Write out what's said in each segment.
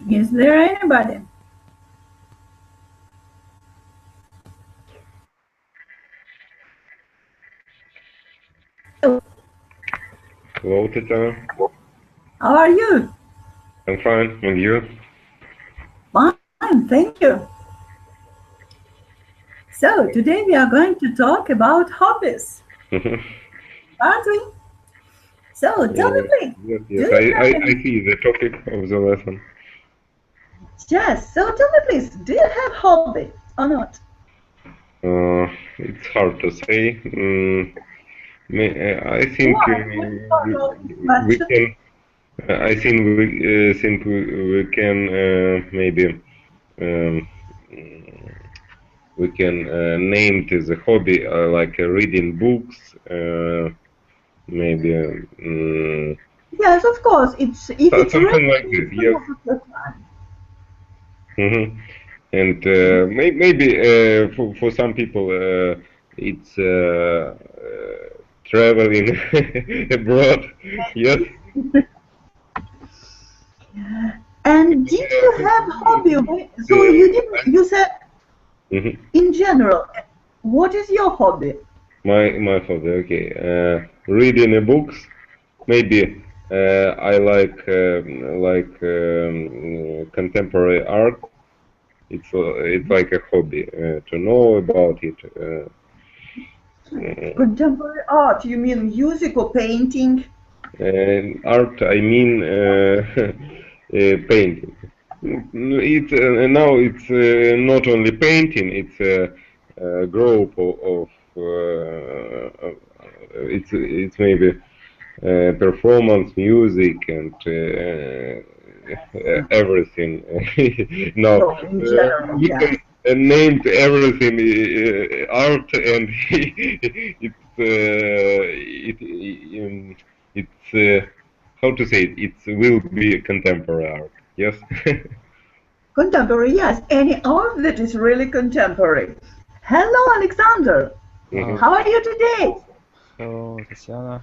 Is there anybody? Hello, Tatiana. How are you? I'm fine. And you? Fine, thank you. So, today we are going to talk about hobbies, aren't we? So, tell me please, Yes, do yes. you I, have I, I any? see the topic of the lesson. Yes, so tell me please, do you have hobby or not? It's hard to say. I think Why? What is your we question? can. I think we can maybe um, we can name it as a hobby like reading books. Maybe Yes, of course. It's if it's something reading, like this. it's Yes. most of the time. Hmm. And maybe for some people it's traveling abroad. Yes. And did you have For me, hobby? So you didn't. You said Mhm. in general. What is your hobby? My hobby. Okay. Reading books. Maybe I like contemporary art. It's like a hobby to know about it. Uh, Contemporary art. You mean music or painting? Art, I mean painting. It's now it's not only painting; it's a group of it's maybe performance, music, and everything. Now So in general, we yes. can name everything art, and it's how to say it. It will be contemporary art. Yes. Contemporary, yes. Any art that is really contemporary. Hello, Alexander. Mhm. How are you today? Hello, Tatiana.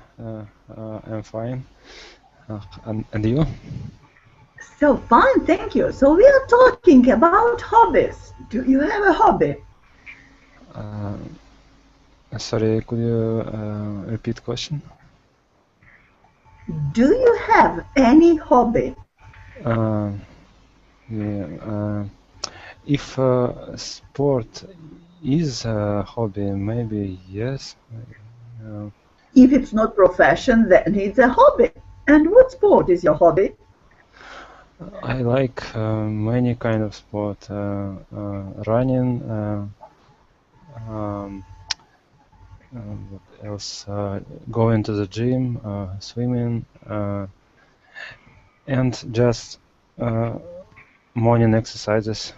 I'm fine. And you? So fine, thank you. So we are talking about hobbies. Do you have a hobby? Uh, Sorry, could you repeat question? Do you have any hobby? Uh, yeah, if sport is a hobby, maybe yes. Uh, If it's not profession, then it's a hobby. And what sport is your hobby? I like many kind of sport. Running. Um, what else? Going to the gym, swimming, and just uh, morning exercises.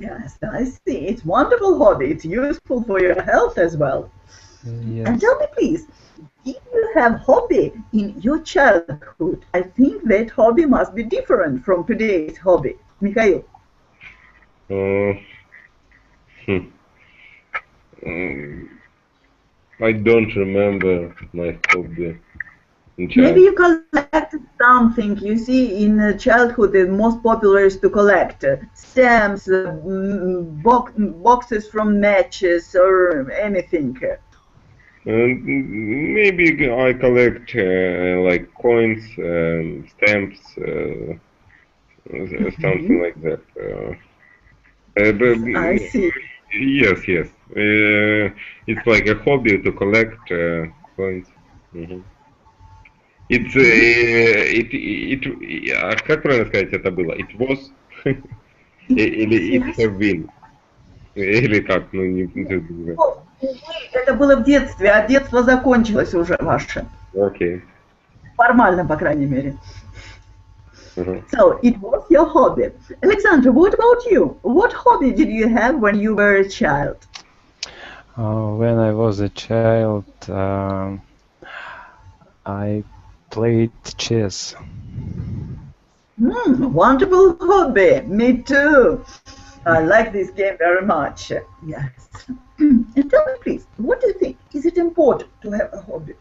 Yes, I see. It's wonderful hobby. It's useful for your health as well. And tell Yes. me, please, did you have hobby in your childhood? I think that hobby must be different from today's hobby. Mikhail, Uh, hmm. Um, I don't remember my hobby in maybe child. you collected something. You see, in childhood, the most popular is to collect stamps, boxes from matches, or anything. Maybe I collect like coins, stamps, something Mhm. like that. But, I see. yes, yes. It's like a hobby to collect coins. Мгм. It's Mhm. как правильно сказать это было? It was It was, или it yes. have been или как? Ну не знаю. Ну, увы, это было в детстве, а детство закончилось уже ваше. Окей. Формально, по крайней мере. Мгм. So it was your hobby. Alexandra, what about you? What hobby did you have when you were a child? When I was a child, I played chess. Wonderful hobby. Me too. I like this game very much. Yes. And tell me, please, what do you think? Is it important to have a hobby?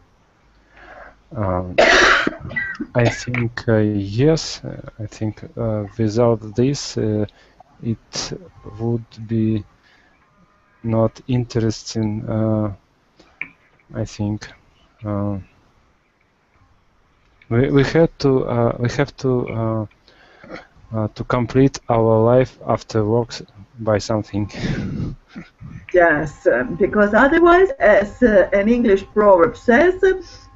Um, I think yes. I think without this, it would be not interesting. I think we have to complete our life after works by something. Yes, because otherwise, as an English proverb says,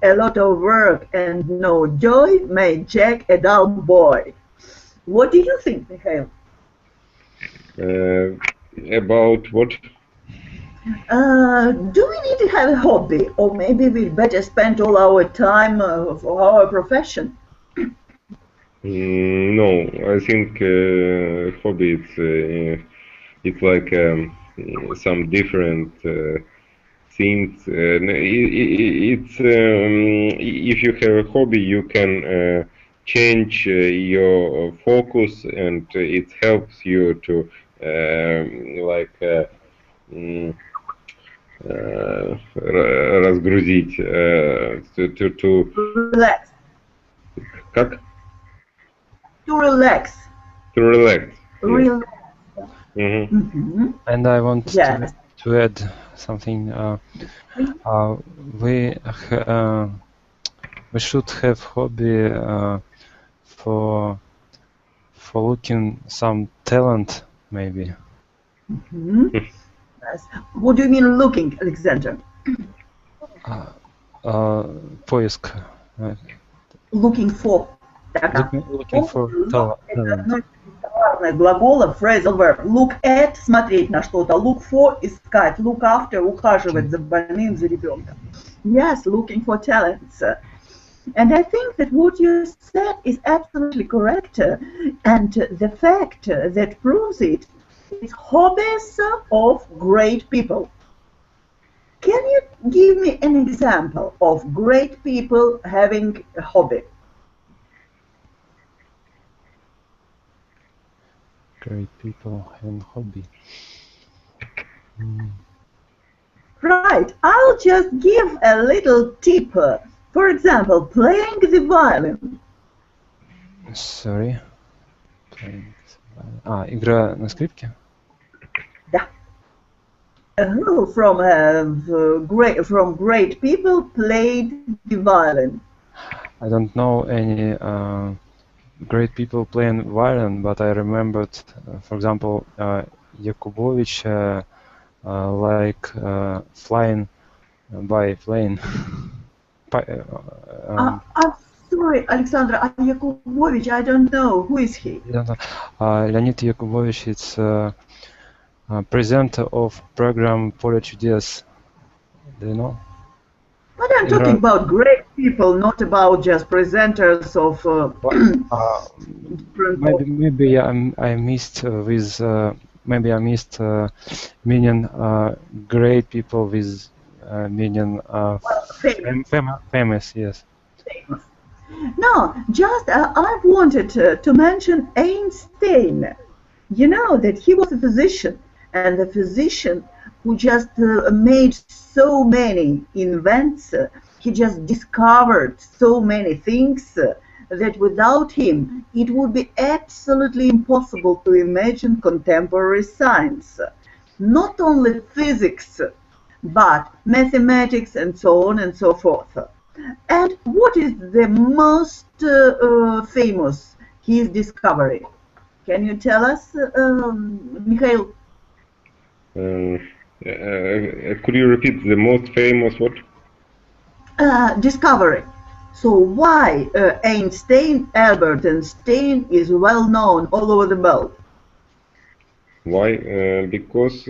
a lot of work and no joy may jack a dull boy. What do you think, Mikhail? About what? Do we need to have a hobby, or maybe we better spend all our time for our profession? No, I think hobby it's like some different things. It's if you have a hobby, you can change your focus, and it helps you to like разгрузить, to Relax. как? To relax. To relax. Yes. Relax. And I want Yes. to add something. We should have hobby for looking some talent, maybe. Yes. What do you mean looking, Alexander? Поиск. Looking for. Looking for talent. Глагола, phrasal verb. Look at, смотреть на что-то. Look for, искать. Look after, ухаживать за больным, за ребенком. Yes, looking for talents. And I think that what you said is absolutely correct. And the fact that proves it is hobbies of great people. Can you give me an example of great people having a hobby? Great people and hobby. Right, I'll just give a little tip. For example, playing the violin. Sorry. Игра на скрипке? Да. Who from great people played the violin? I don't know any great people playing violin, but I remembered, for example, Yakubovich like flying by plane. I'm sorry, Alexandra Yakubovich, I don't know. Who is he? Leonid Yakubovich is presenter of program Поле чудес. Do you know? But I'm talking about great people, not about just presenters of different. Maybe I missed maybe I missed meaning great people with meaning famous, yes. Famous. No, just I wanted to mention Einstein. You know that he was a physician, and a physician who just made so many invents. He just discovered so many things that without him it would be absolutely impossible to imagine contemporary science. Not only physics, but mathematics and so on and so forth. And what is the most famous, his discovery? Can you tell us, Mikhail? Could you repeat the most famous what? Discovery. So why Einstein, Albert Einstein, is well known all over the world? Why? Because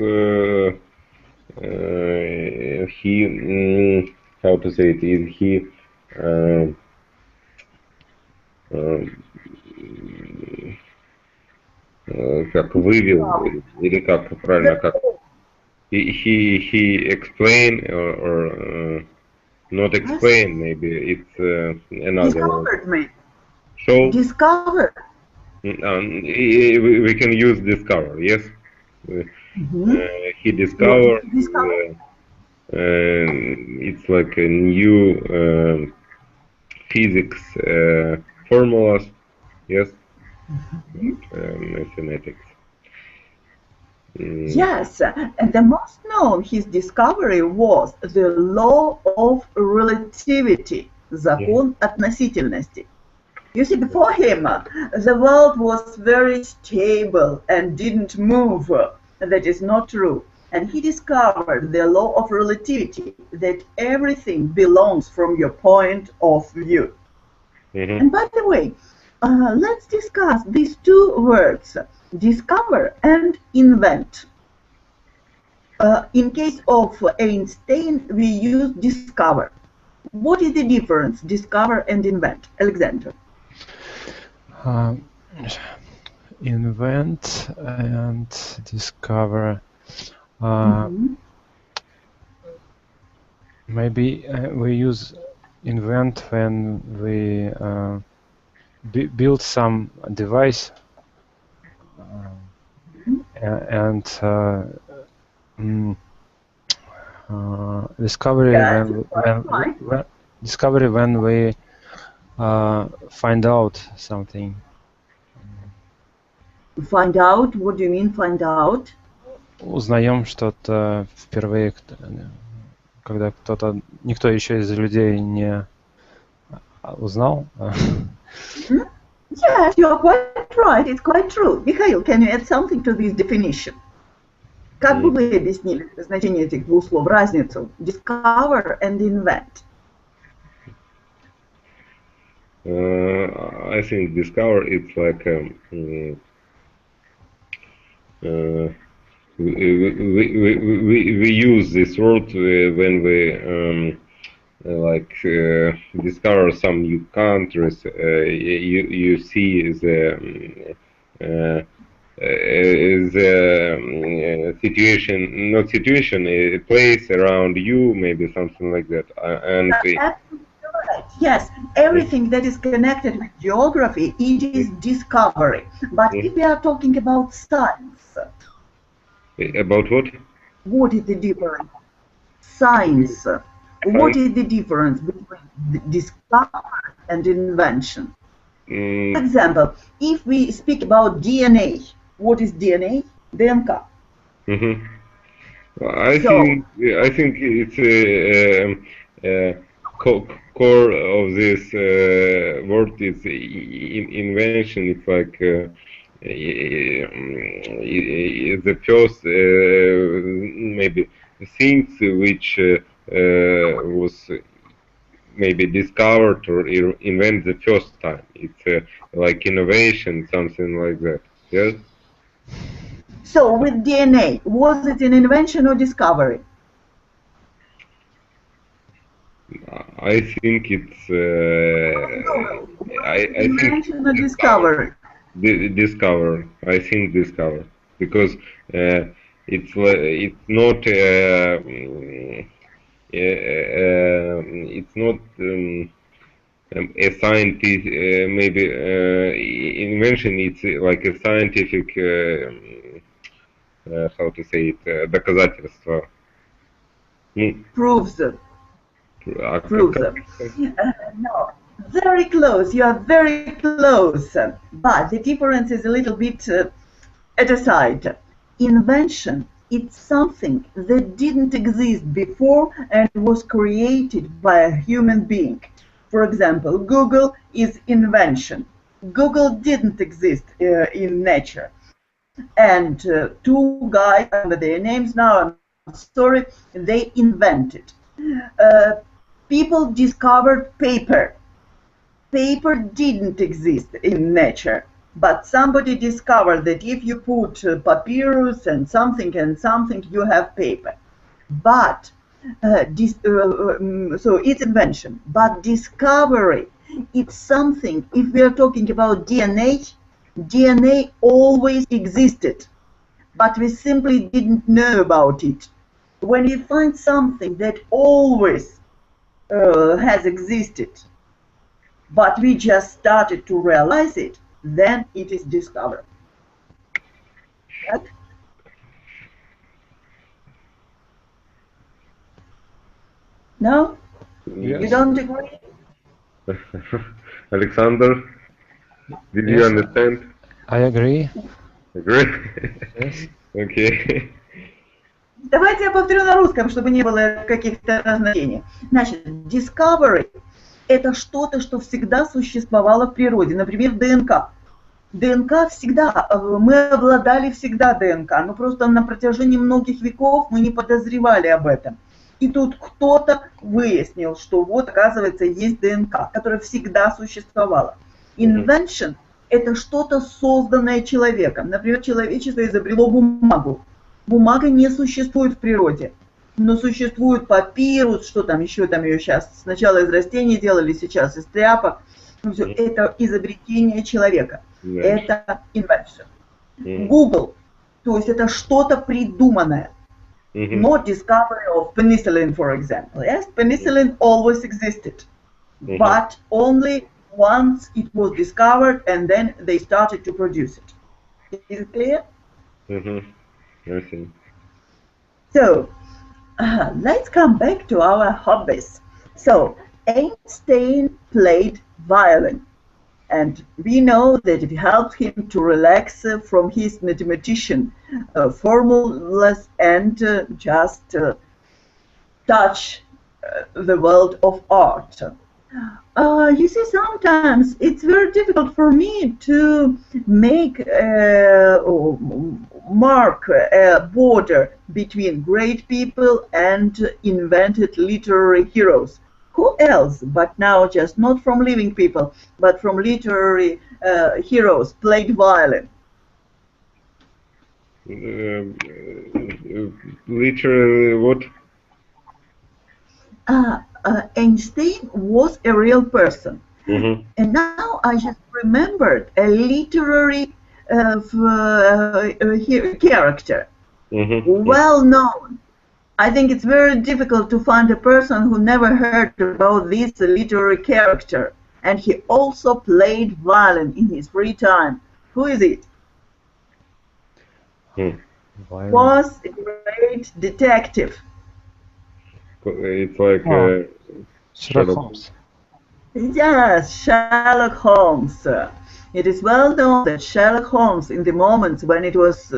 he, how to say it, he как вывел, или как правильно, как he explained or not explain, maybe it's another discovered me. show. Discovered. We can use discover, yes. He discovered. It's like a new physics formulas, yes, mathematics. Yes, and the most known his discovery was the law of relativity, закон относительности. You see, before him, the world was very stable and didn't move. That is not true. And he discovered the law of relativity, that everything belongs from your point of view. And by the way, let's discuss these two words, discover and invent. In case of Einstein, we use discover. What is the difference, discover and invent? Alexander. Invent and discover. Maybe we use invent when we build some device, and discovery discovery when we find out something. Find out? What do you mean find out? Узнаем что-то впервые, когда никто еще из людей не узнал. Yes, you are quite right. It's quite true. Mikhail, can you add something to this definition? Как бы вы объяснили значение этих двух слов, разницу? Discover and invent. I think discover it's like we use this word when we discover some new countries. You see the situation, not situation, a place around you, maybe something like that, and. Yes, everything that is connected with geography, it is discovery. But if we are talking about science... About what? What is the difference? Science. What is the difference between discovery and invention? For example, if we speak about DNA, what is DNA? DNK. I think it's core of this word is invention. It's like the first maybe things which was maybe discovered or invented the first time. It's like innovation, something like that. Yes. So with DNA, was it an invention or discovery? I think it's. I think or discovery. Discover. I think discover because it's not. It's not a scientist. Maybe invention. It's like a scientific. How to say it? Доказательство. Proves it. Proves it. No, very close. You are very close. But the difference is a little bit at a side. Invention, it's something that didn't exist before and was created by a human being. For example, Google is invention. Google didn't exist in nature. And two guys, I remember their names now, I'm sorry, they invented. People discovered paper. Paper didn't exist in nature, but somebody discovered that if you put papyrus and something, you have paper. But, so it's invention. But discovery, it's something, if we are talking about DNA, DNA always existed, but we simply didn't know about it. When you find something that always has existed, but we just started to realize it, then it is discovered. Right? No? Yes. You don't agree? Alexander, did you Yes, understand? I agree. Agree? Yes. Okay. Давайте я повторю на русском, чтобы не было каких-то разночений. Значит, discovery – это что-то, что всегда существовало в природе. Например, ДНК. ДНК всегда, мы обладали всегда ДНК, но просто на протяжении многих веков мы не подозревали об этом. И тут кто-то выяснил, что вот, оказывается, есть ДНК, которая всегда существовала. Invention – это что-то, созданное человеком. Например, человечество изобрело бумагу. Бумага не существует в природе, но существует папирус, что там еще там ее сейчас сначала из растений делали, сейчас из тряпок. Все, это изобретение человека. Это invention. Google, то есть это что-то придуманное. Not discovery of penicillin, for example. Yes, penicillin always existed, but only once it was discovered and then they started to produce it. Is it clear? I see. So, let's come back to our hobbies. So, Einstein played violin, and we know that it helped him to relax from his mathematician formulas and just touch the world of art. You see, sometimes it's very difficult for me to make or mark a border between great people and invented literary heroes. Who else but now just not from living people, but from literary heroes played violin? Literally what? Einstein was a real person. And now I just remembered a literary character, well known. I think it's very difficult to find a person who never heard about this literary character. And he also played violin in his free time. Who is it? Was a great detective. It's like Sherlock Holmes. Yes, Sherlock Holmes. It is well known that Sherlock Holmes, in the moments when it was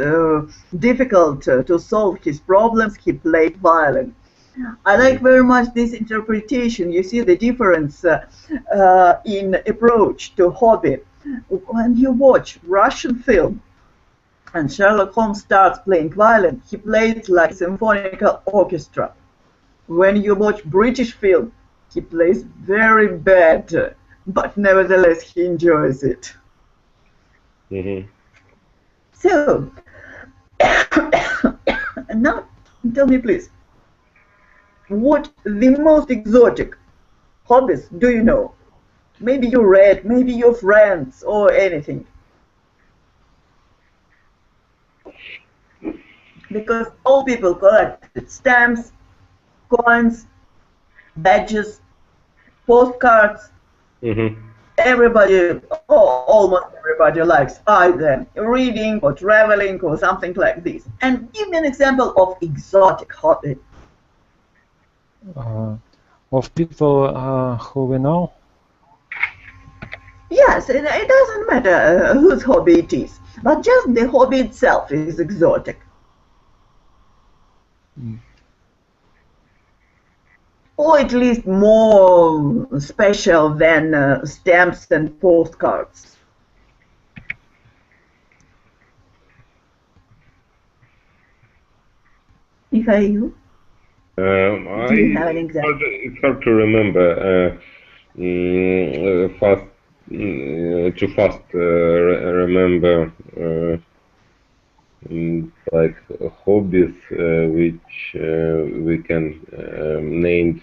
difficult to solve his problems, he played violin. I like very much this interpretation. You see the difference in approach to hobby. When you watch Russian film and Sherlock Holmes starts playing violin, he plays like symphonic orchestra. When you watch British film, he plays very bad, but nevertheless he enjoys it. So, now tell me please, what the most exotic hobbies do you know? Maybe you read, maybe your friends, or anything. Because all people collected stamps, coins, badges, postcards. Everybody, almost everybody likes either reading or traveling or something like this. And give me an example of exotic hobby. Of people who we know? Yes, it doesn't matter whose hobby it is, but just the hobby itself is exotic. Or at least more special than stamps and postcards. Mikhail, do you have an example? It's hard to remember. Remember like hobbies which we can name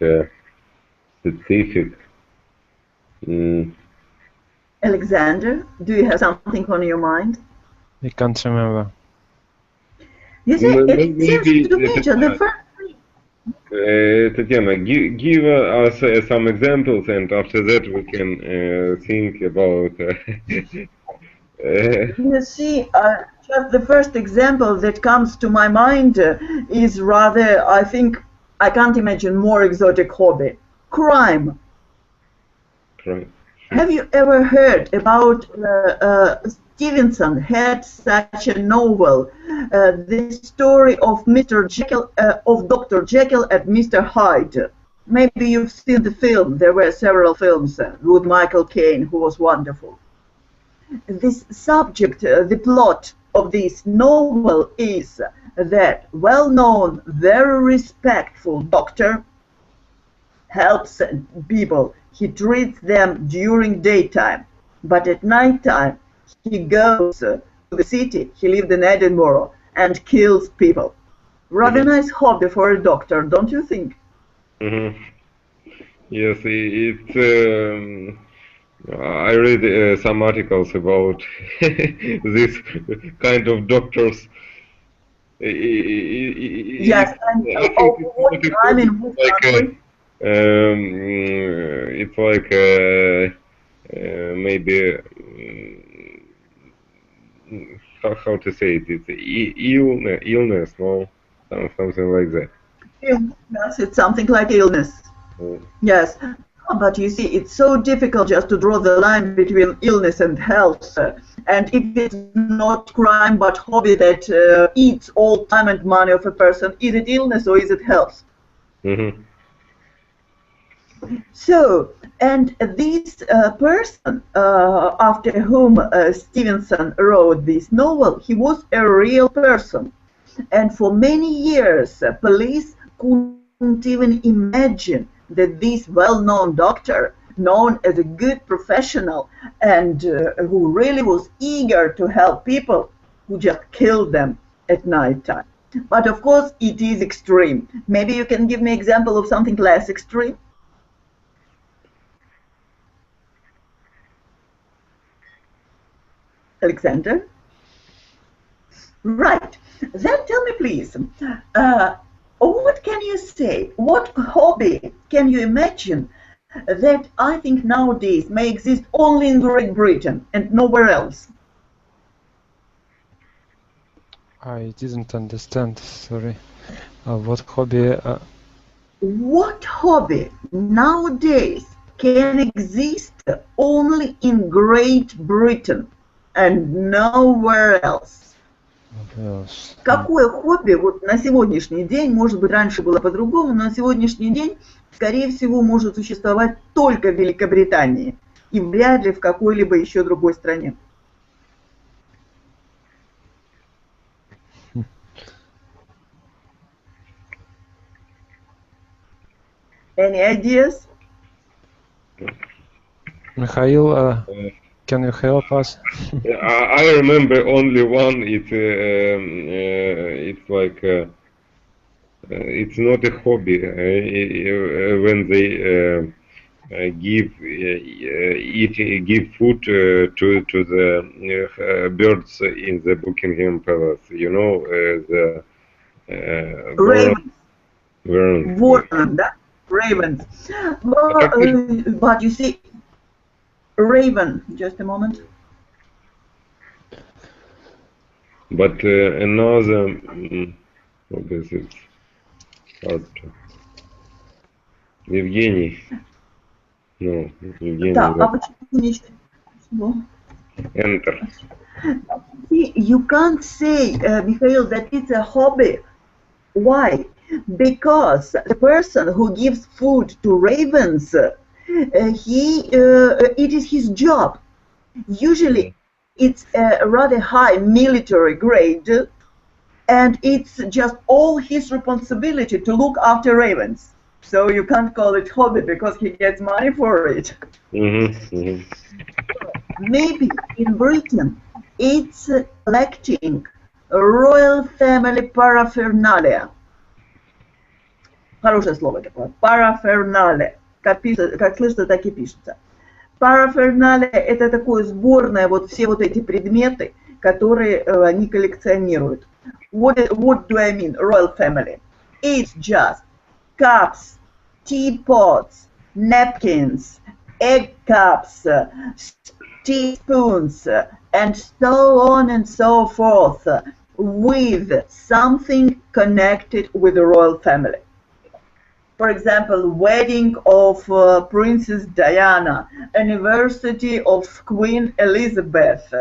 specific. Alexander, do you have something on your mind? I can't remember. You see, it seems to me just the first Tatiana, give us some examples, and after that we can think about. You see, just the first example that comes to my mind is rather, I think, I can't imagine more exotic hobby. Crime. Right. Have you ever heard about Stevenson had such a novel, the story of Mr. Jekyll, of Dr. Jekyll and Mr. Hyde? Maybe you've seen the film. There were several films with Michael Caine, who was wonderful. This subject, the plot of this novel is that well-known, very respectful doctor helps people. He treats them during daytime, but at night time he goes to the city. He lived in Edinburgh and kills people. Rather nice hobby for a doctor, don't you think? Yes, it's. I read some articles about this kind of doctors. Yes, and I think it's what not a time in hobby, which country? it's like maybe how to say it? It's illness, no, something like that. Yes, it's something like illness. Yes, but you see, it's so difficult just to draw the line between illness and health. And if it's not crime but hobby that eats all time and money of a person, is it illness or is it health? So, and this person after whom Stevenson wrote this novel, he was a real person. And for many years, police couldn't even imagine that this well-known doctor, known as a good professional and who really was eager to help people, who just killed them at night time. But of course, it is extreme. Maybe you can give me an example of something less extreme? Alexander? Right. Then tell me, please, what can you say? What hobby can you imagine that I think nowadays may exist only in Great Britain and nowhere else? I didn't understand, sorry. What hobby? What hobby nowadays can exist only in Great Britain and nowhere else? Какое хобби вот на сегодняшний день, может быть, раньше было по-другому, но на сегодняшний день, скорее всего, может существовать только в Великобритании и вряд ли в какой-либо еще другой стране? Any ideas? Mikhail, can you help us? I remember only one. It's like it's not a hobby. When they give food to the birds in the Buckingham Palace, you know, the Ravens. Warren, да? Ravens. But you see, raven, just a moment. But another, what is it? Евгений. No, Евгений. Да, а почему Enter. See, you can't say, Mikhail, that it's a hobby. Why? Because the person who gives food to ravens, it is his job. Usually, it's a rather high military grade, and it's just all his responsibility to look after ravens. So you can't call it hobby because he gets money for it. Maybe in Britain, it's collecting royal family paraphernalia. Хорошее слово такое. Paraphernalia. Как слышно, так и пишется. Paraphernalia — это такое сборное, вот все вот эти предметы, которые они коллекционируют. What do I mean, royal family? It's just cups, teapots, napkins, egg cups, teaspoons, and so on and so forth, with something connected with the royal family. For example, wedding of Princess Diana, anniversary of Queen Elizabeth,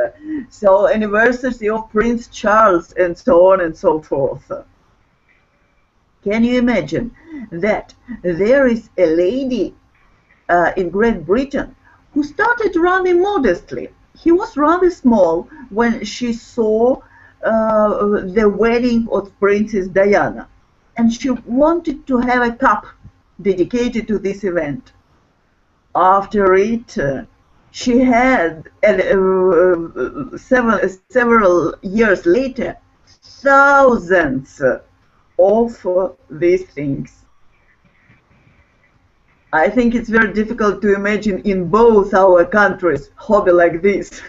so anniversary of Prince Charles, and so on and so forth. Can you imagine that there is a lady in Great Britain who started rather modestly. He was rather small when she saw the wedding of Princess Diana, and she wanted to have a cup dedicated to this event. After it, she had several years later thousands of these things. I think it's very difficult to imagine in both our countries hobby like this.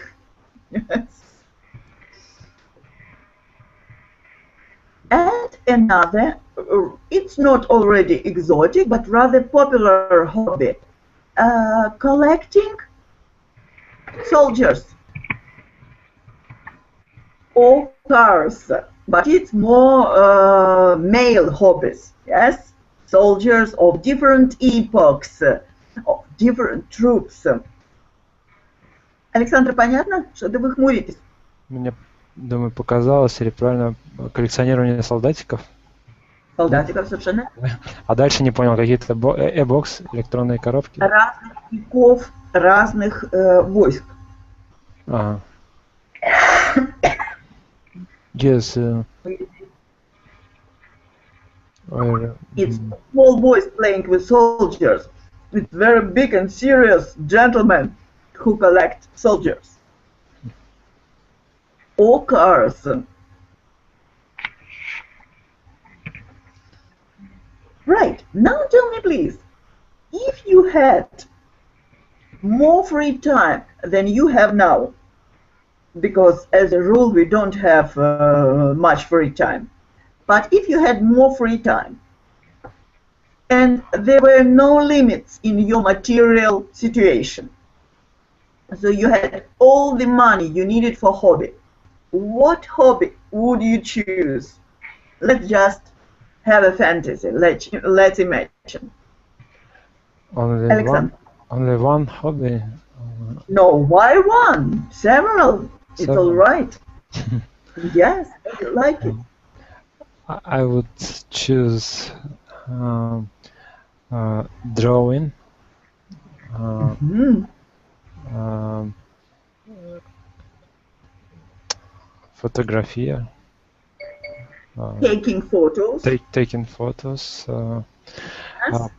Yes. And another, it's not already exotic, but rather popular hobby, collecting soldiers or cars, but it's more male hobbies, yes? Soldiers of different epochs, of different troops. Александр, понятно? Что-то вы хмуритесь? Мне, думаю, показалось, или правильно, коллекционирование солдатиков. Солдатиков совершенно. А дальше не понял, какие-то e-box, электронные коробки. Разных веков, разных войск. Ага. Yes. It's small boys playing with soldiers. It's very big and serious gentlemen who collect soldiers. Or cars. Right, now tell me please, if you had more free time than you have now, because as a rule we don't have much free time, but if you had more free time and there were no limits in your material situation, so you had all the money you needed for hobby, what hobby would you choose? Let's just have a fantasy. Let's imagine. Only one hobby? No, why one? Several. It's all right. Yes, I like it. I would choose drawing, photography, taking photos, taking photos,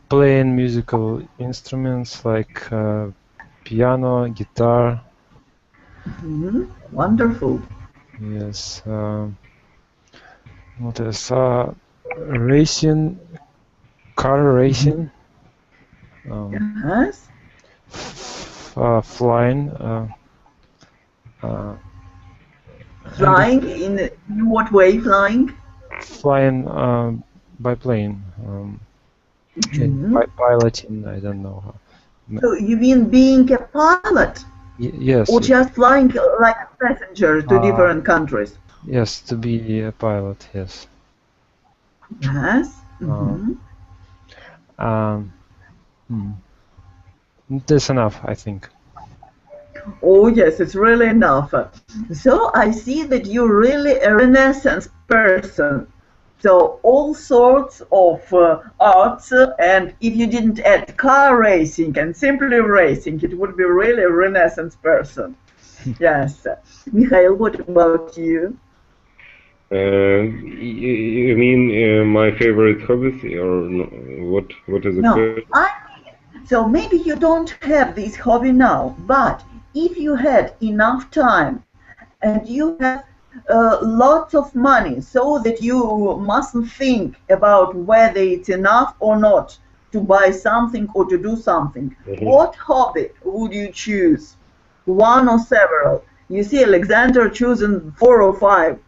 playing musical instruments like piano, guitar. Wonderful. Yes. What else? Racing, car racing. Yes. Flying. Flying in what way? Flying? Flying by plane. By piloting, I don't know how. So you mean being a pilot? Yes. Or just flying like a passenger to different countries? Yes, to be a pilot, yes. Yes. That's enough, I think. Oh yes, it's really enough. So I see that you're really a Renaissance person. So all sorts of arts, and if you didn't add car racing and simply racing, it would be really a Renaissance person. Yes. Mikhail, what about you? You mean my favorite hobbies, or no? What is the question? So maybe you don't have this hobby now, but if you had enough time and you have lots of money so that you mustn't think about whether it's enough or not to buy something or to do something, what hobby would you choose? One or several? You see Alexander choosing 4 or 5.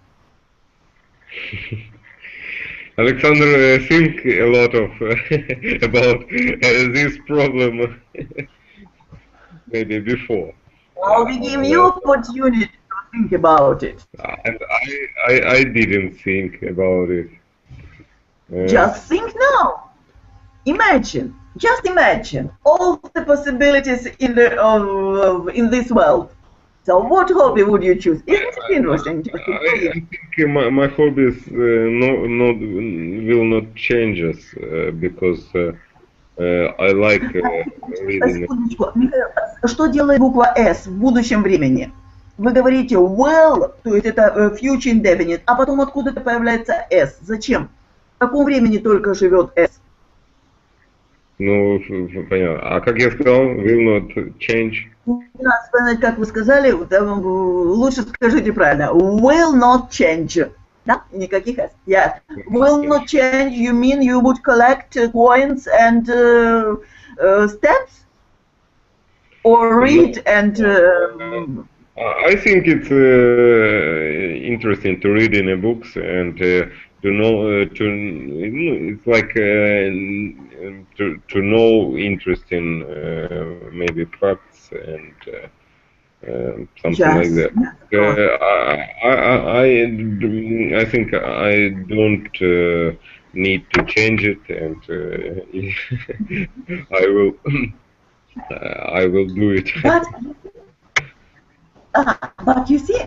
Alexander think a lot of about this problem maybe before. Well, we give you opportunity to think about it. And I didn't think about it. Just think now. imagine, just imagine all the possibilities in this world. So what hobby would you choose? Isn't it interesting? I think my hobbies will not change us because I like reading. Секундочку. Михаил, что делает буква S в будущем времени? Вы говорите will, то есть это future indefinite, а потом откуда-то появляется S. Зачем? В каком времени только живет S? Ну, понятно. А как я сказал, will not change. Не надо вспоминать, как вы сказали, лучше скажите правильно. Will not change. Да? Никаких S. Yeah. Will not change, you mean you would collect coins and stamps? Or read and... I think it's interesting to read in a books and to know it's like to know interesting maybe facts and something like that. I think I don't need to change it, and I will do it. But you see,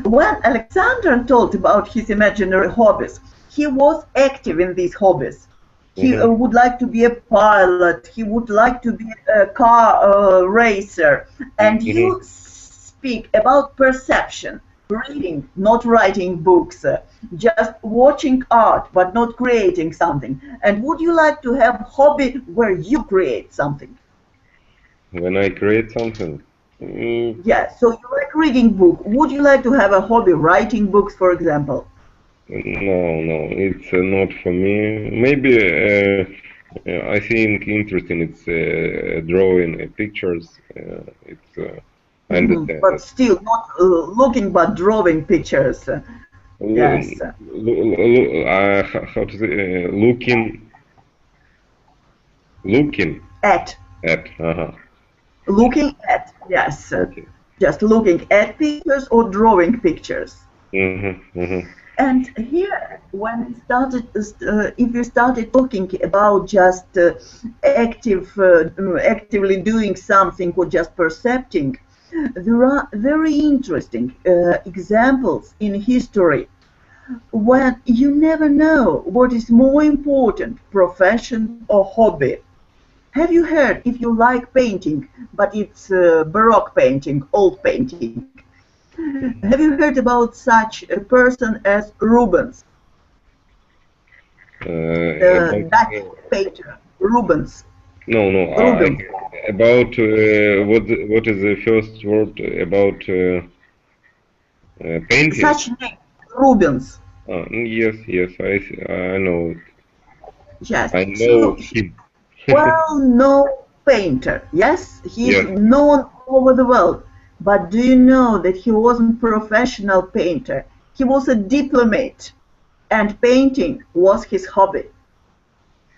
when Alexander told about his imaginary hobbies, he was active in these hobbies. He would like to be a pilot, he would like to be a car racer. And you speak about perception, reading, not writing books, just watching art, but not creating something. And would you like to have a hobby where you create something? When I create something? Yeah, so you like reading books. Would you like to have a hobby writing books, for example? No, it's not for me. Maybe I think interesting. It's drawing pictures. It's I understand. But still not looking, but drawing pictures. Yes. How to say? Looking at. Looking at, yes. Okay. Just looking at pictures or drawing pictures. And here, when we started, if we started talking about just actively doing something or just percepting, there are very interesting examples in history when you never know what is more important, profession or hobby. Have you heard, if you like painting, but it's Baroque painting, old painting, have you heard about such a person as Rubens? The Dutch painter, Rubens. No. Rubens. About what is the first word about painting? Such name, Rubens. Yes, I know it. Yes. I know him. Well-known painter. Yes, he's known all over the world. But do you know that he wasn't a professional painter? He was a diplomat, and painting was his hobby.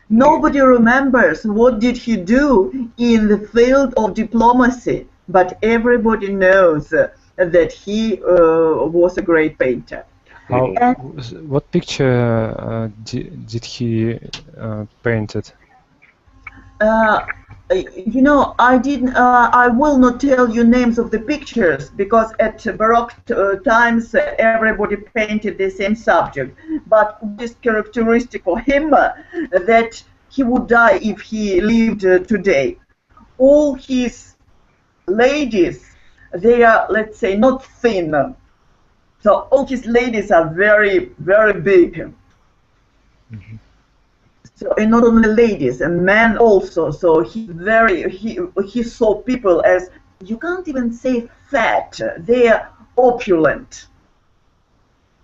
Nobody remembers what did he do in the field of diplomacy, but everybody knows that he was a great painter. What picture did he painted? You know, I will not tell you names of the pictures because at Baroque times everybody painted the same subject. But this characteristic of him that he would die if he lived today. All his ladies, they are, let's say, not thin. So all his ladies are very, very big. So, and not only ladies, and men also. So he saw people as, you can't even say fat, they are opulent.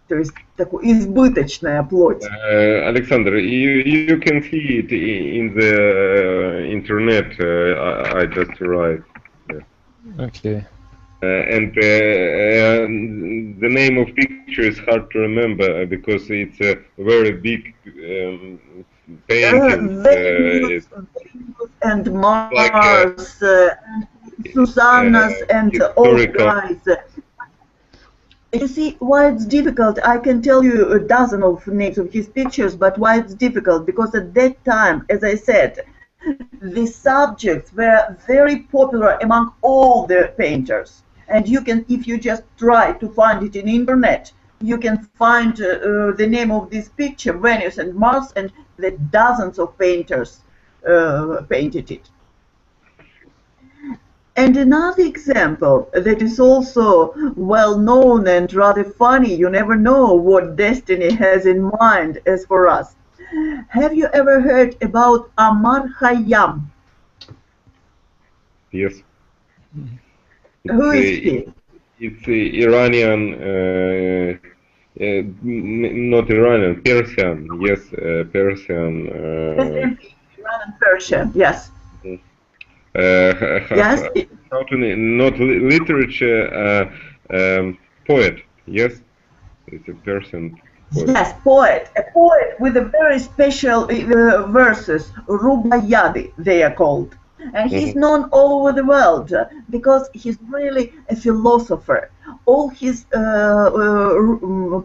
То есть такая избыточная плоть. Alexander, you can see it in the internet. I just write. Okay. And the name of picture is hard to remember because it's a very big painting. Venus and Mars, like and Susannas and all guys. You see why it's difficult. I can tell you a dozen of names of his pictures, but why it's difficult? Because at that time, as I said, the subjects were very popular among all the painters. And you can, if you just try to find it in internet, you can find the name of this picture, Venus and Mars, and the dozens of painters painted it. And another example that is also well known and rather funny, you never know what destiny has in mind as for us. Have you ever heard about Omar Khayyam? Yes. Who is he? It's Iranian, not Iranian, Persian. Yes, Persian. Iran and Persia, yes. Yes. How to name? Not literature, poet. Yes, it's a Persian. Poet. Yes, poet. A poet with a very special verses, Rubaiyadi, they are called. And he's known all over the world because he's really a philosopher. All his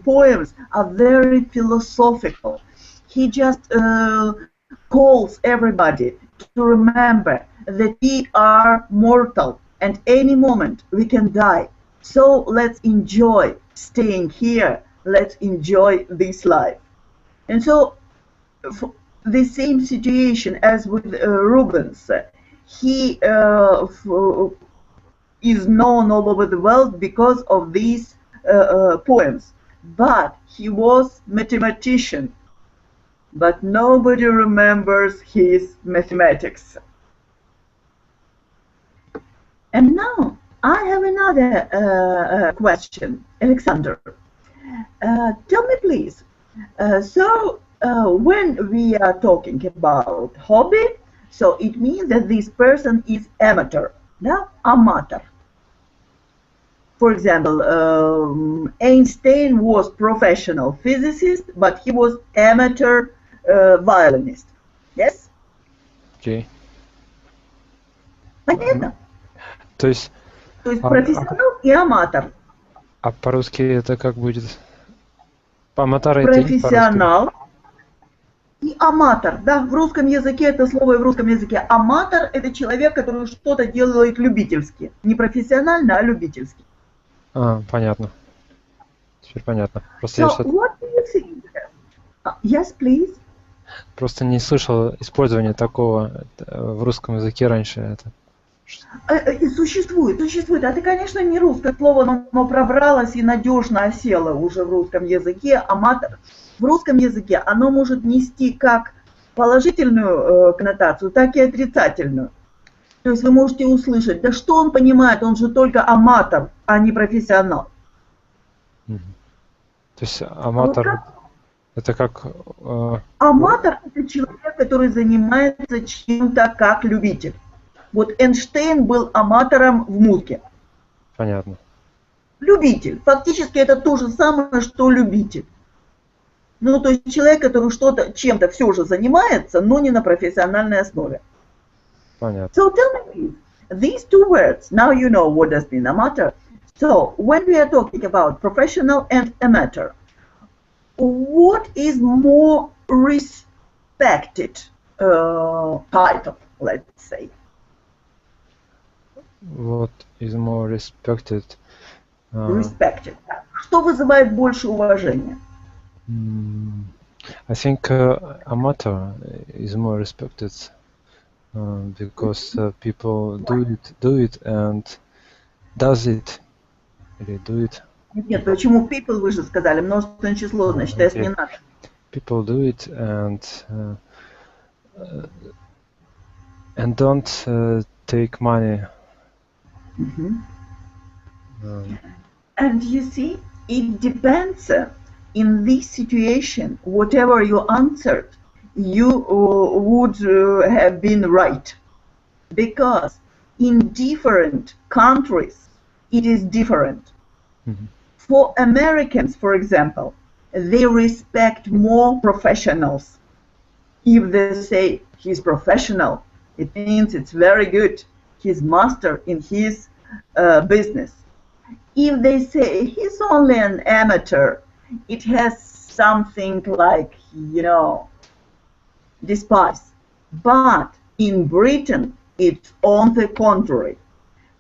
poems are very philosophical. He just calls everybody to remember that we are mortal and any moment we can die. So let's enjoy staying here. Let's enjoy this life. And so the same situation as with Rubens. He is known all over the world because of these poems. But he was mathematician. But nobody remembers his mathematics. And now I have another question, Alexander. Tell me please, when we are talking about hobby, so it means that this person is amateur, no? Amateur. For example, Einstein was professional physicist, but he was amateur violinist. Yes? Окей. Понятно? То есть профессионал и аматор. А по-русски это как будет? Аматор это и профессионал и аматор. Да, в русском языке это слово и в русском языке. Аматор – это человек, который что-то делает любительски. Не профессионально, а любительски. Понятно. Теперь понятно. Просто So, what do you think? Yes, please. Просто не слышал использования такого в русском языке раньше. Это Существует. А ты, конечно, не русское слово, но пробралось и надежно осело уже в русском языке. Аматор в русском языке оно может нести как положительную коннотацию, так и отрицательную. То есть вы можете услышать, да что он понимает, он же только аматор, а не профессионал. То есть аматор это как... Аматор это человек, который занимается чем-то как любитель. Вот Эйнштейн был аматором в музыке. Понятно. Любитель. Фактически это то же самое, что любитель. Ну, то есть человек, который чем-то все же занимается, но не на профессиональной основе. Понятно. So tell me, please, these two words, now you know what does mean amateur. So when we are talking about professional and amateur, what is more respected title, let's say? What is more respected? Respected. Что вызывает больше уважения? I think amateur is more respected because people do it and does it. Или do it. Нет, почему people вы же сказали, множественное число, значит, S не надо. People do it and don't take money. And you see, it depends. In this situation, whatever you answered, you would have been right. Because in different countries, it is different. For Americans, for example, they respect more professionals. If they say he's professional, it means it's very good. He's master in his business. if they say he's only an amateur, it has something like, despise. But in Britain, it's on the contrary.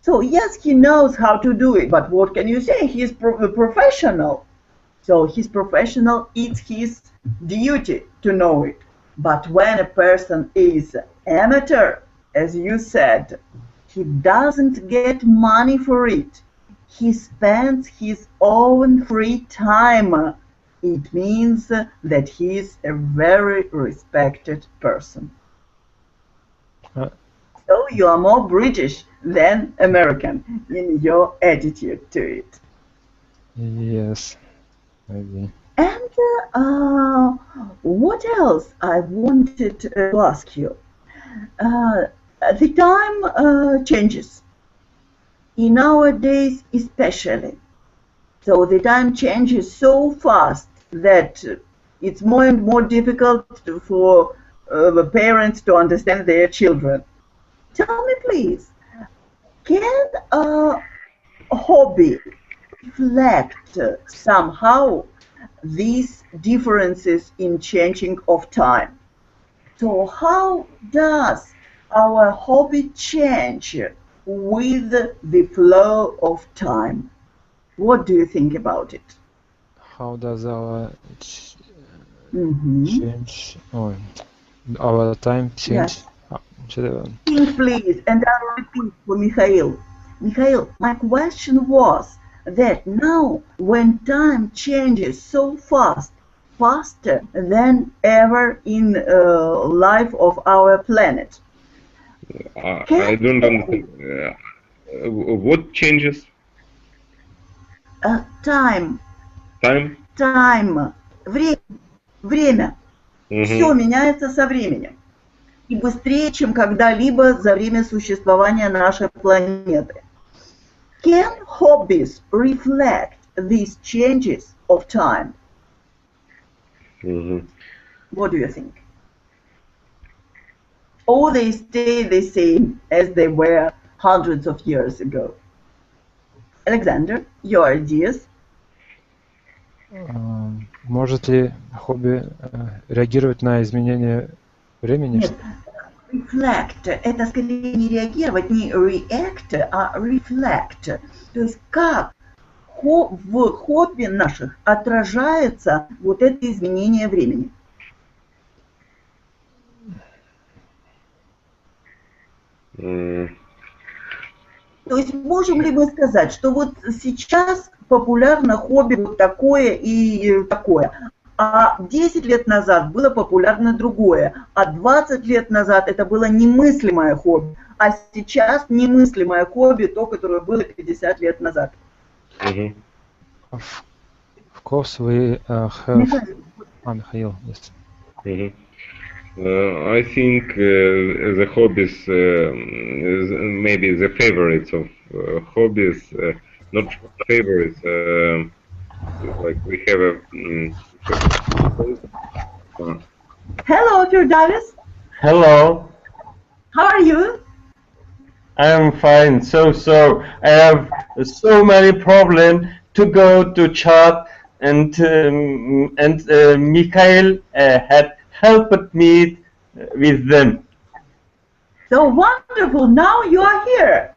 So yes, he knows how to do it, but what can you say? He's a professional. So he's professional, it's his duty to know it. But when a person is amateur, as you said, he doesn't get money for it. He spends his own free time. It means that he is a very respected person. So you are more British than American in your attitude to it. Yes, maybe. And what else I wanted to ask you? The time changes. In our days especially. So the time changes so fast that it's more and more difficult for the parents to understand their children. Tell me, please, can a hobby reflect somehow these differences in changing of time? So how does our hobby change with the flow of time? What do you think about it? How does our change, or our time change? Yes. Think, please, and I'll repeat for Mikhail. Mikhail, my question was that now when time changes so fast, faster than ever in life of our planet. I don't understand. What changes? Time. Time? Time. Время. Все меняется со временем. И быстрее, чем когда-либо за время существования нашей планеты. Can hobbies reflect these changes of time? What do you think? Or they stay the same as they were hundreds of years ago? Alexander, your ideas? Может ли хобби реагировать на изменения времени? Нет, reflect – это скорее не реагировать, не react, а reflect. То есть как в хобби наших отражается вот это изменение времени. То есть можем ли мы сказать, что вот сейчас популярно хобби вот такое и такое, а 10 лет назад было популярно другое, а 20 лет назад это было немыслимое хобби, а сейчас немыслимое хобби, то, которое было 50 лет назад? Of course we have... Mikhail, yes. I think the hobbies, maybe the favorites of hobbies, not favorites, like we have a... Hello, Firdaus. Hello. How are you? I am fine. So I have so many problems to go to chat, and Mikhail had helped me with them. So wonderful. Now you are here.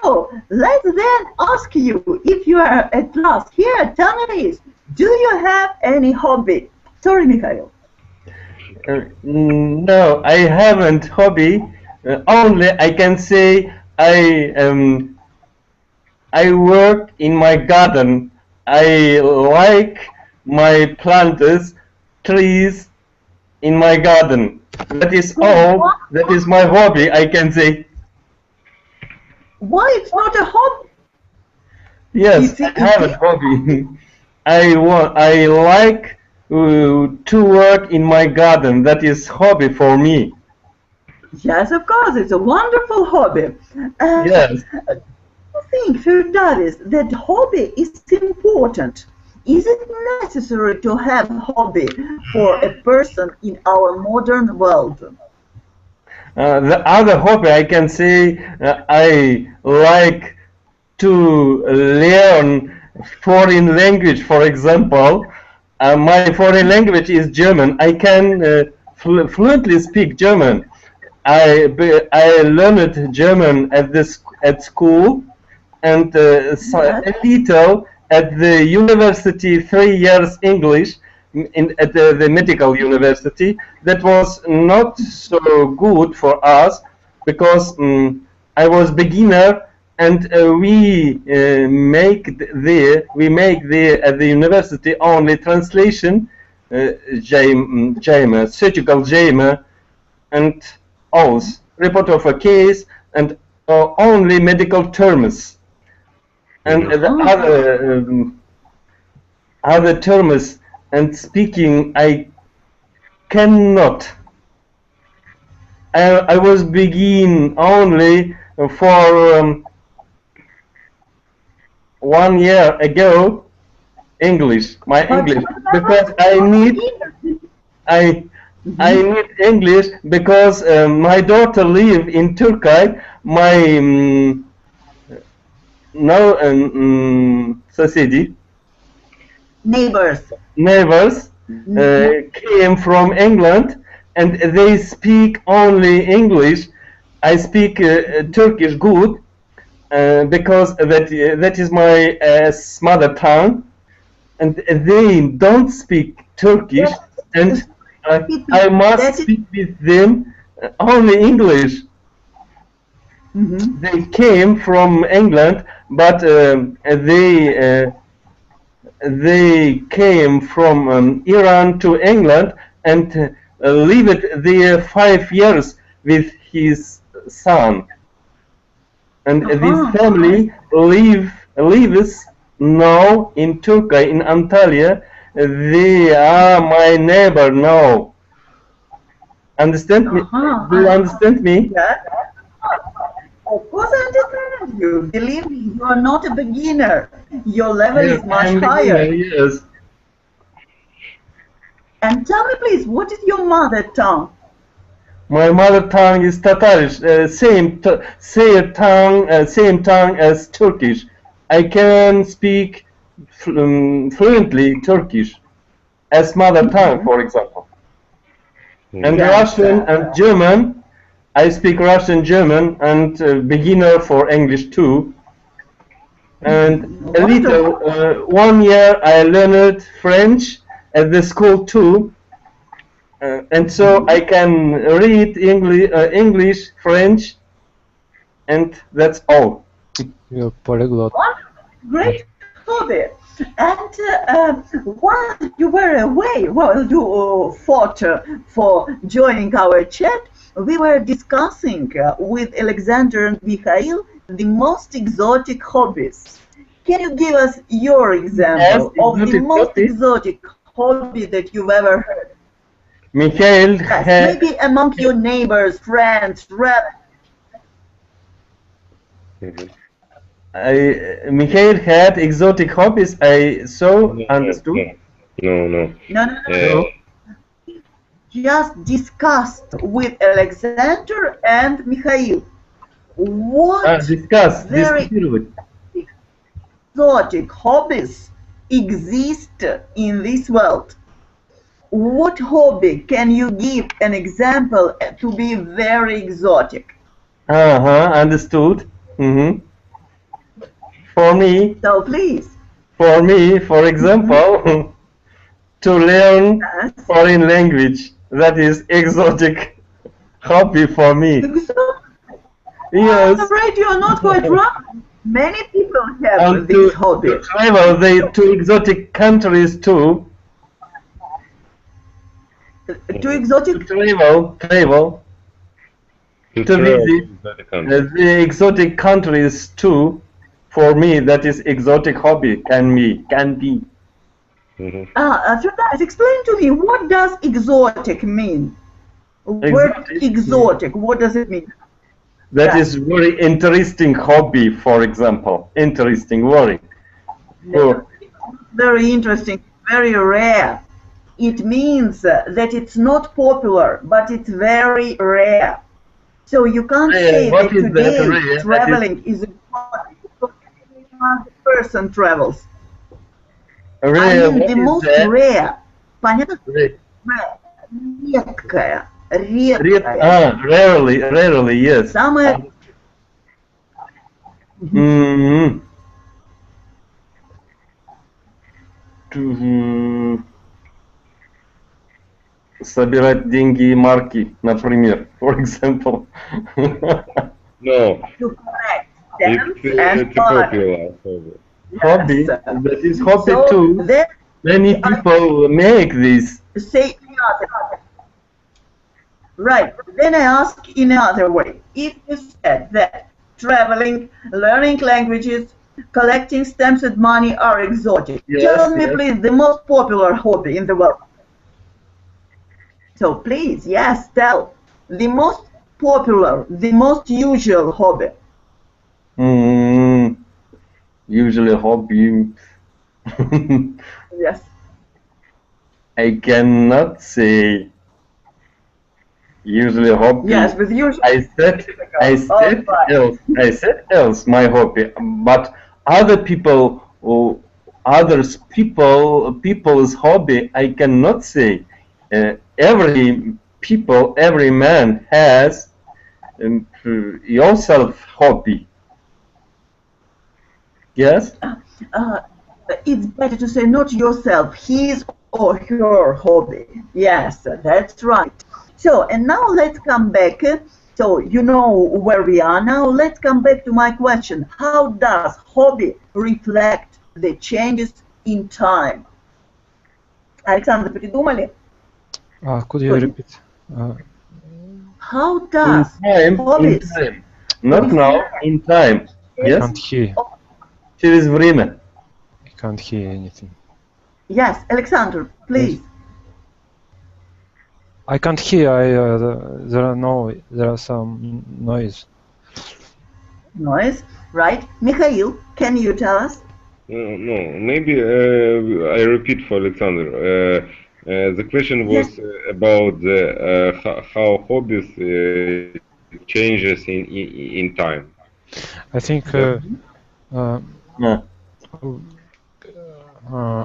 So let's then ask you, if you are at last here, tell me this. Do you have any hobby? Sorry, Mikhail. No, I haven't hobby. Only I can say I work in my garden. I like my plants, trees in my garden. That is all. That is my hobby, I can say. Why it's not a hobby? Yes, I have a hobby. I like to work in my garden. That is hobby for me. Yes, of course, it's a wonderful hobby. Yes. I think, Firdaus, that hobby is important. Is it necessary to have a hobby for a person in our modern world? The other hobby I can say I like to learn foreign language, for example, my foreign language is German. I can fluently speak German. I learned German at school, and a little at the university, 3 years English at the medical university. That was not so good for us because I was beginner, and we make at the university only translation, surgical JAMA, and also report of a case, and only medical terms, and the other terms and speaking I cannot. I was begin only for 1 year ago English, English, because I need English because my daughter live in Turkey. My society neighbors came from England, and they speak only English. I speak Turkish good because that is my mother tongue, and they don't speak Turkish, and I must speak with them only English. They came from England, but they came from Iran to England and lived there 5 years with his son. And this family lives now in Turkey, in Antalya. They are my neighbor now. Understand me? Do you understand me? Yeah. Of course I understand you. Believe me, you are not a beginner. Your level is much higher. Yes. And tell me please, what is your mother tongue? My mother tongue is Tatarish, same tongue as Turkish. I can speak fluently Turkish as mother tongue, for example. And Russian and German, I speak Russian, German, and beginner for English too. And a little, 1 year I learned French at the school too. And so I can read English, French, and that's all. You're polyglot. Great hobby. And while you were away, while you fought for joining our chat, we were discussing with Alexander and Mikhail the most exotic hobbies. Can you give us your example of the most exotic hobby that you've ever heard? Mikhail maybe among your neighbors, friends, Mikhail had exotic hobbies. I understood. No. Just discussed with Alexander and Mikhail what very exotic hobbies exist in this world. What hobby can you give an example to be very exotic? Understood. For me, so please. For me, for example, to learn foreign language, that is exotic hobby for me. Yes. I'm afraid you are not quite wrong. Many people have this hobby. To travel to exotic countries too. To exotic? To travel to visit the exotic countries too. For me, that is exotic hobby. Can be. Explain to me, what does exotic mean? Word exotic, what does it mean? That is very interesting hobby, for example. Interesting, very. Very interesting, very rare. It means that it's not popular, but it's very rare. So you can't say that today traveling is important. other person travels. I Rare, mean what the is most that? rare. Понятно? Rare. Редкая. Редкая. Rarely, yes. Самое... М, м, Собирать деньги и марки, например, for example. No, To collect it's stamps and it's a popular hobby. Hobby, Yes. that is hobby So too. then Many people make this. say right. Then I ask in another way. If you said that traveling, learning languages, collecting stamps and money are exotic, Yes, tell me yes. please the most popular hobby in the world. So please, yes, tell the most popular, the most usual hobby. Usually hobby. Yes. I cannot say. Usually hobby. Yes, with usual. I said fine. else my hobby, but other people or people's hobby I cannot say. Every man has yourself hobby. Yes. It's better to say not yourself, his or her hobby. Yes, that's right. So, and now let's come back. So, you know where we are now. Let's come back to my question. How does hobby reflect the changes in time? Александр, придумали? Could you repeat? How does in hobbies time. Not now, in time. Yes. Can't hear. Через время. I can't hear anything. Yes, Alexander, please. I can't hear. There are some noise. Noise, right? Mikhail, can you tell us? No, maybe I repeat for Alexander. The question was about how hobbies changes in time. I think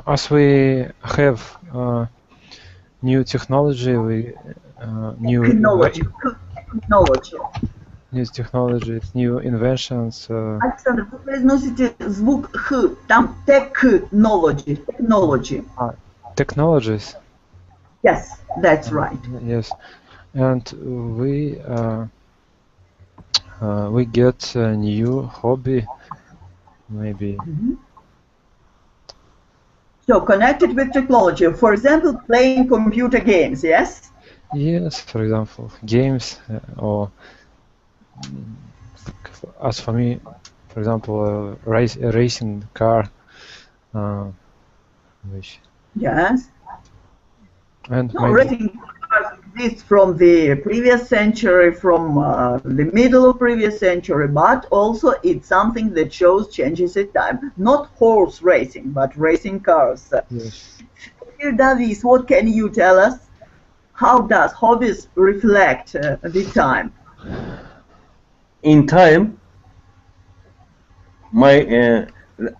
as we have new technology, new inventions. Александр, вы произносите звук х, там technology. Technologies. Yes, that's right. Yes, and we get a new hobby, maybe. So connected with technology, for example, playing computer games, yes? Yes, for example, games or as for me, for example, a racing car, which Yes. and No, maybe racing cars exist from the previous century, from the middle of previous century, but also it's something that shows changes in time. Not horse racing, but racing cars. yes. Dear Davis, what can you tell us? How does hobbies reflect the time? In time, my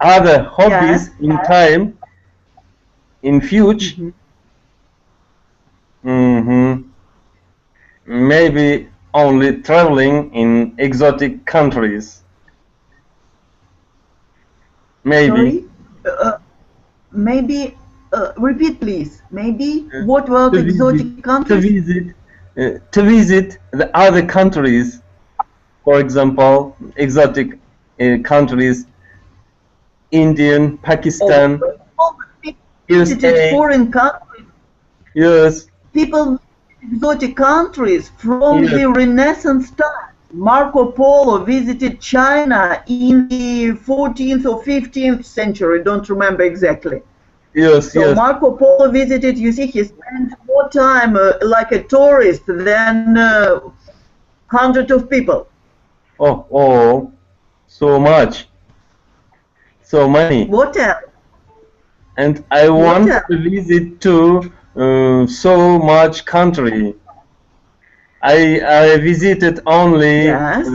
other hobbies in time, in future, maybe only traveling in exotic countries. Maybe. Sorry? Maybe, repeat please. Maybe, what were the exotic countries? To visit the other countries. For example, exotic countries, Indian, Pakistan, Visited USA. foreign countries. Yes. People exotic countries from Yes. the Renaissance time. Marco Polo visited China in the 14th or 15th century, don't remember exactly. Yes, So yes. Marco Polo visited, you see, he spent more time like a tourist than hundreds of people. Oh, so much. So many. What else? And I What want else? to visit to so much country. I visited only Yes.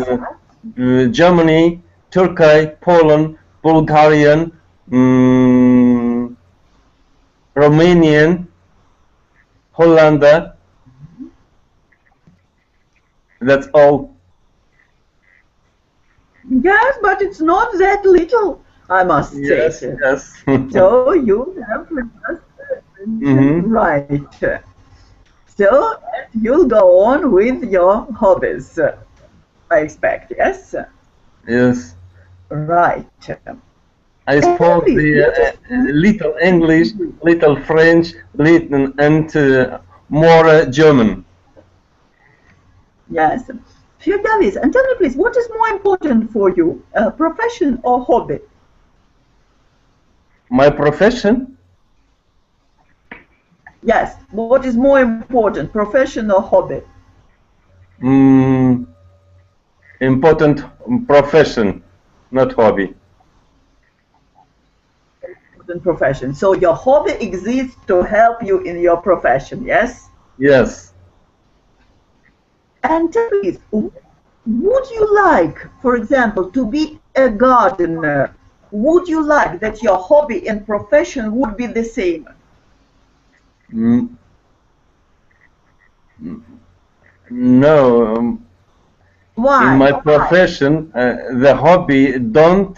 Germany, Turkey, Poland, Bulgarian, Romanian, Hollander. That's all. Yes, but it's not that little, I must Yes, say. yes. So you have just right. So you'll go on with your hobbies, I expect, yes? Yes. Right. I spoke Please, the little English, little French, little and more German. Yes. Firdaus, and tell me please, what is more important for you, profession or hobby? My profession? Yes, what is more important, profession or hobby? Important profession, not hobby. Important profession. So your hobby exists to help you in your profession, yes? Yes. And tell me, would you like, for example, to be a gardener? Would you like that your hobby and profession would be the same? No. Why? In my profession, the hobby don't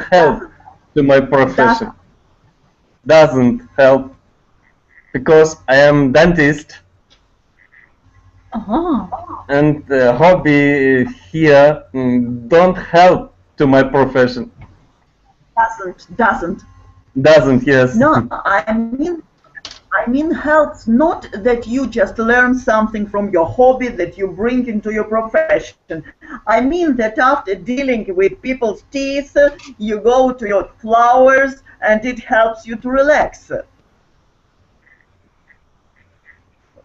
help to my profession. Doesn't help because I am dentist. And the hobby here don't help to my profession. Doesn't. Doesn't, yes. No, I mean helps not that you just learn something from your hobby that you bring into your profession. I mean that after dealing with people's teeth, you go to your flowers and it helps you to relax.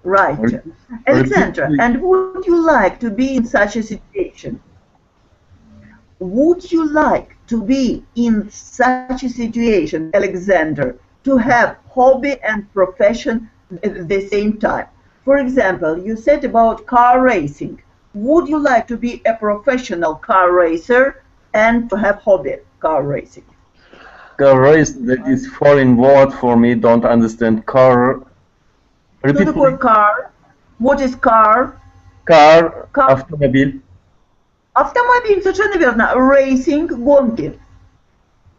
Right. Alexandra, and would you like to be in such a situation? Would you like to be in such a situation, Alexander, to have hobby and profession at the same time? For example, you said about car racing. Would you like to be a professional car racer and to have hobby car racing? Car race, that is foreign word for me, don't understand. Car. Repeat. Car. What is car? Car. Автомобиль. Автомобиль, совершенно верно. Racing, гонки.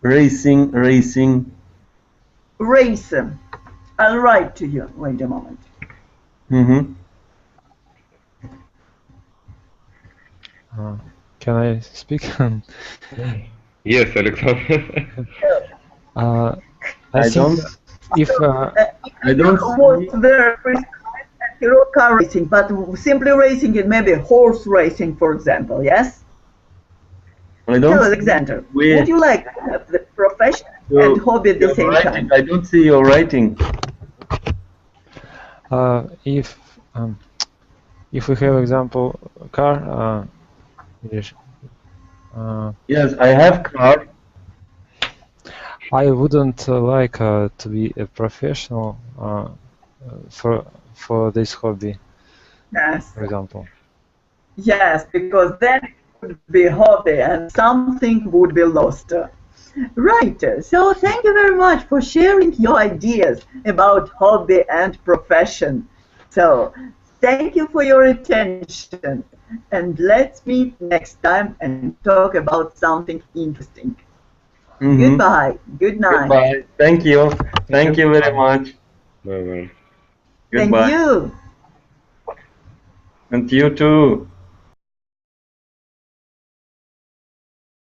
Racing. Race. I'll write to you. Wait a moment. Can I speak? Yes, Alexander. I don't. If I don't. Was there hero car racing, but simply racing it, maybe horse racing, for example. Yes. I don't. Tell Alexander, would you like to have the profession and hobby at the same time? I don't see your writing. If we have example car, yes, I have car. I wouldn't like to be a professional for this hobby. Yes. For example. Yes, because then it would be hobby and something would be lost. Right. So thank you very much for sharing your ideas about hobby and profession. So thank you for your attention, and let's meet next time and talk about something interesting. Goodbye. Good night. Goodbye. Thank you. Thank you very much. Bye-bye. Goodbye. Thank you. And you too.